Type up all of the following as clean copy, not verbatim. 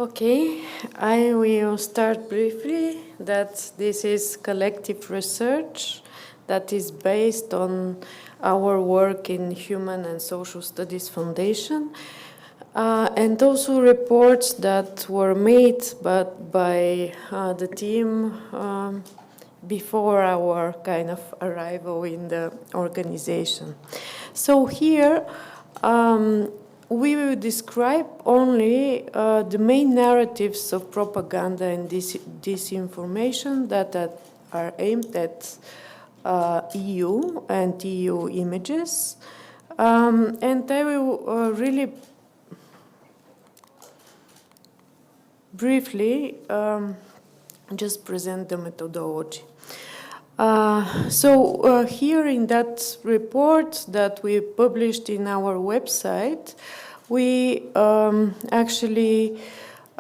Okay, I will start briefly that this is collective research that is based on our work in Human and Social Studies Foundation and also reports that were made by the team before our kind of arrival in the organization. So here we will describe only the main narratives of propaganda and disinformation that are aimed at EU and EU images. And I will really briefly just present the methodology. So here in that report that we published in our website, we actually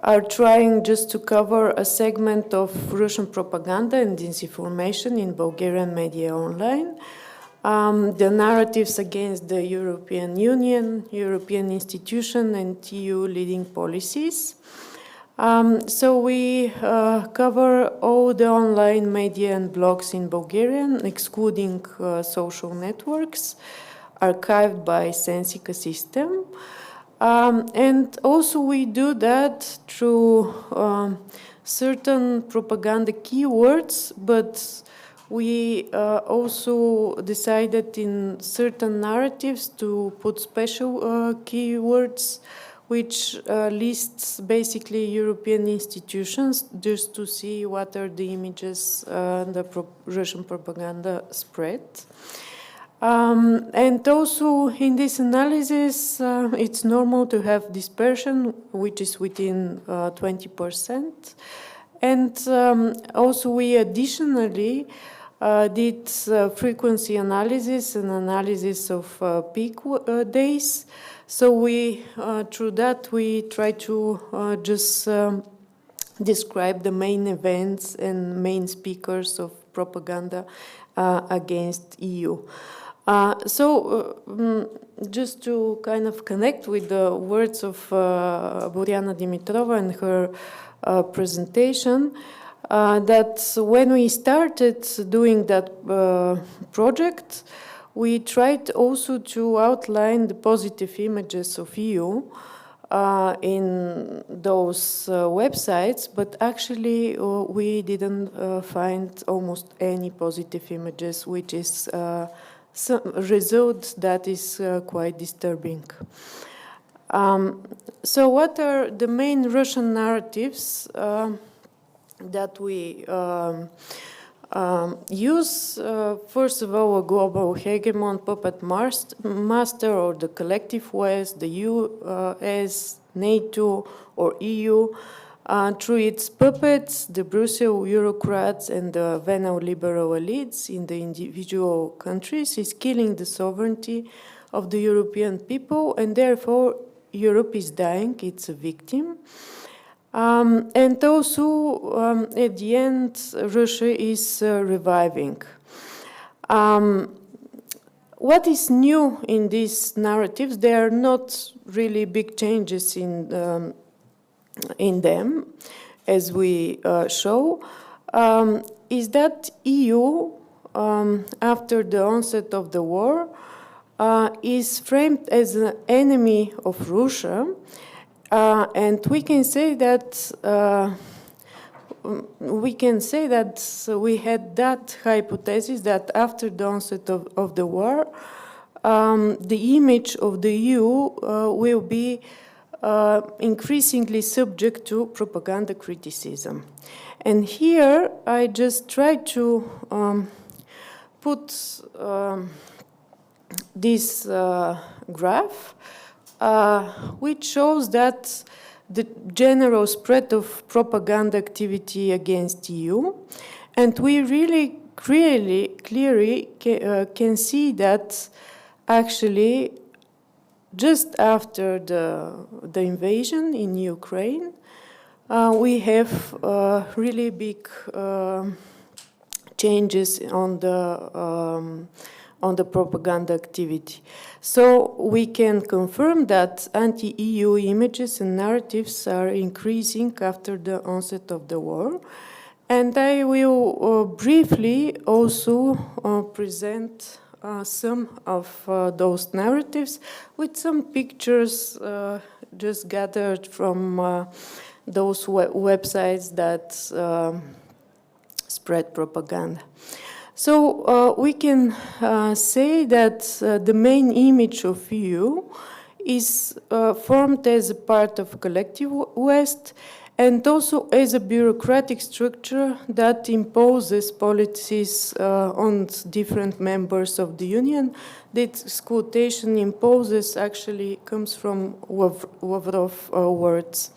are trying just to cover a segment of Russian propaganda and disinformation in Bulgarian media online, the narratives against the European Union, European institutions, and EU leading policies. So we cover all the online media and blogs in Bulgarian, excluding social networks, archived by Sensika system. And also we do that through certain propaganda keywords, but we also decided in certain narratives to put special keywords which lists basically European institutions, just to see what are the images the Russian propaganda spread. And also in this analysis, it's normal to have dispersion, which is within 20%. And also we additionally did frequency analysis and analysis of peak days. So we, through that, we try to just describe the main events and main speakers of propaganda against EU. Just to kind of connect with the words of Veronika Dimitrova and her presentation, that when we started doing that project, we tried also to outline the positive images of EU in those websites, but actually we didn't find almost any positive images, which is a result that is quite disturbing. So what are the main Russian narratives that we use? First of all, a global hegemon, puppet master, or the collective West, the US, NATO, or EU, through its puppets, the Brussels bureaucrats and the neoliberal elites in the individual countries, is killing the sovereignty of the European people, and therefore Europe is dying, it's a victim. And also, at the end, Russia is reviving. What is new in these narratives? There are not really big changes in them, as we show, is that EU, after the onset of the war, is framed as an enemy of Russia. And we can say that we had that hypothesis that after the onset of the war, the image of the EU will be increasingly subject to propaganda criticism. And here I just try to put this graph, which shows that the general spread of propaganda activity against EU, and we really clearly can see that actually just after the invasion in Ukraine, we have really big changes on the on the propaganda activity. So we can confirm that anti-EU images and narratives are increasing after the onset of the war. And I will briefly also present some of those narratives with some pictures just gathered from those websites that spread propaganda. So we can say that the main image of EU is formed as a part of collective West and also as a bureaucratic structure that imposes policies on different members of the Union. This quotation imposes actually comes from Lavrov words.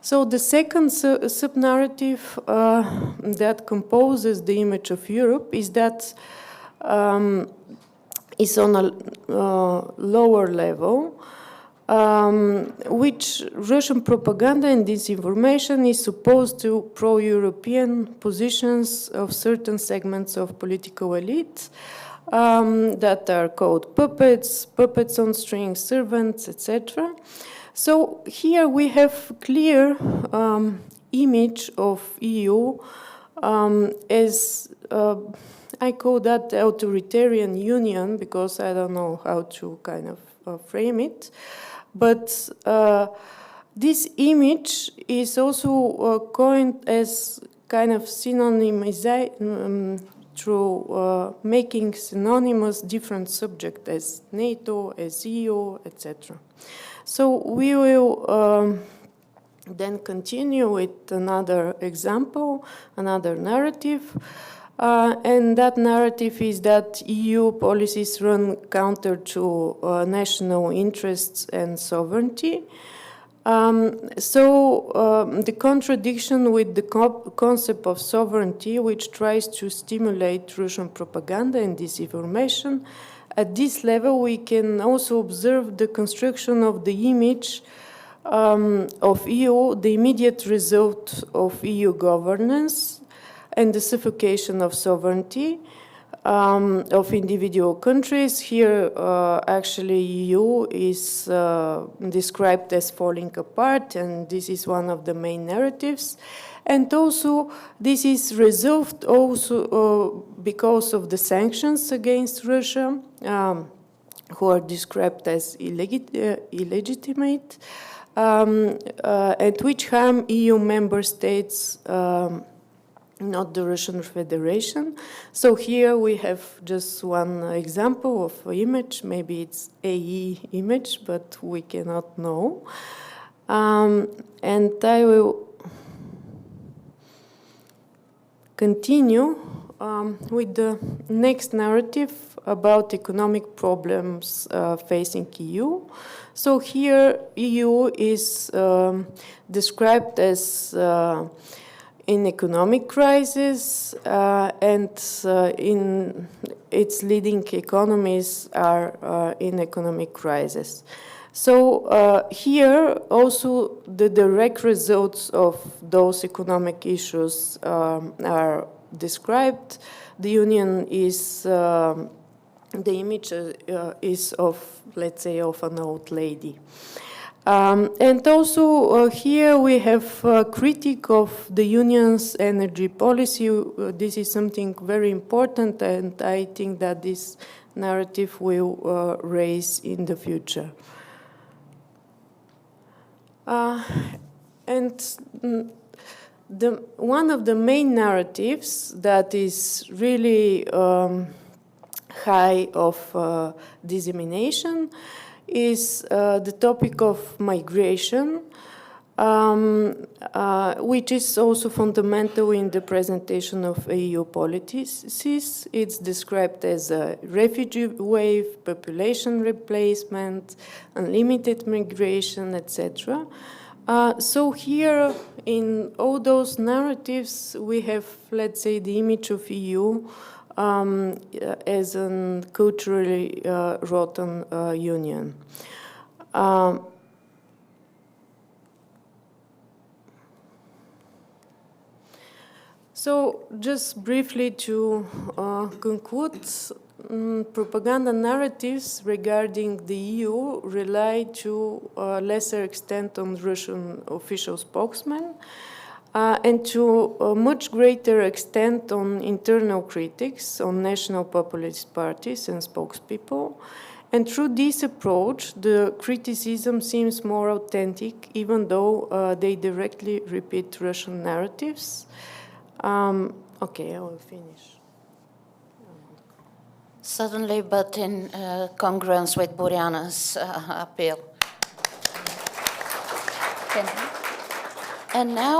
So the second sub-narrative that composes the image of Europe is that is on a lower level, which Russian propaganda and disinformation is supposed to pro-European positions of certain segments of political elites that are called puppets, puppets on strings, servants, etc. So here we have clear image of EU as I call that the authoritarian union because I don't know how to kind of frame it. But this image is also coined as kind of synonymization through making synonymous different subjects as NATO, as EU, etc. So we will then continue with another example, another narrative. And that narrative is that EU policies run counter to national interests and sovereignty. The contradiction with the concept of sovereignty, which tries to stimulate Russian propaganda and disinformation, at this level we can also observe the construction of the image of EU, the immediate result of EU governance, and the suffocation of sovereignty of individual countries. Here, actually, EU is described as falling apart, and this is one of the main narratives. And also, this is resolved also because of the sanctions against Russia, who are described as illegitimate, and which harm EU member states, not the Russian Federation. So here we have just one example of an image. Maybe it's AE image, but we cannot know. And I will continue with the next narrative about economic problems facing EU. So here EU is described as in economic crisis, and in its leading economies are in economic crisis. So here also the direct results of those economic issues are described. The Union is, the image is of, let's say, of an old lady. And also here we have a critique of the Union's energy policy. This is something very important, and I think that this narrative will raise in the future. And one of the main narratives that is really high of dissemination is the topic of migration, which is also fundamental in the presentation of EU policies. It's described as a refugee wave, population replacement, unlimited migration, etc. So here, in all those narratives, we have, let's say, the image of EU as a culturally rotten union. So, just briefly to conclude, propaganda narratives regarding the EU rely to a lesser extent on Russian official spokesmen and to a much greater extent on internal critics, on national populist parties and spokespeople. And through this approach, the criticism seems more authentic, even though they directly repeat Russian narratives. Okay, I will finish. Suddenly, but in congruence with Boriana's appeal. And now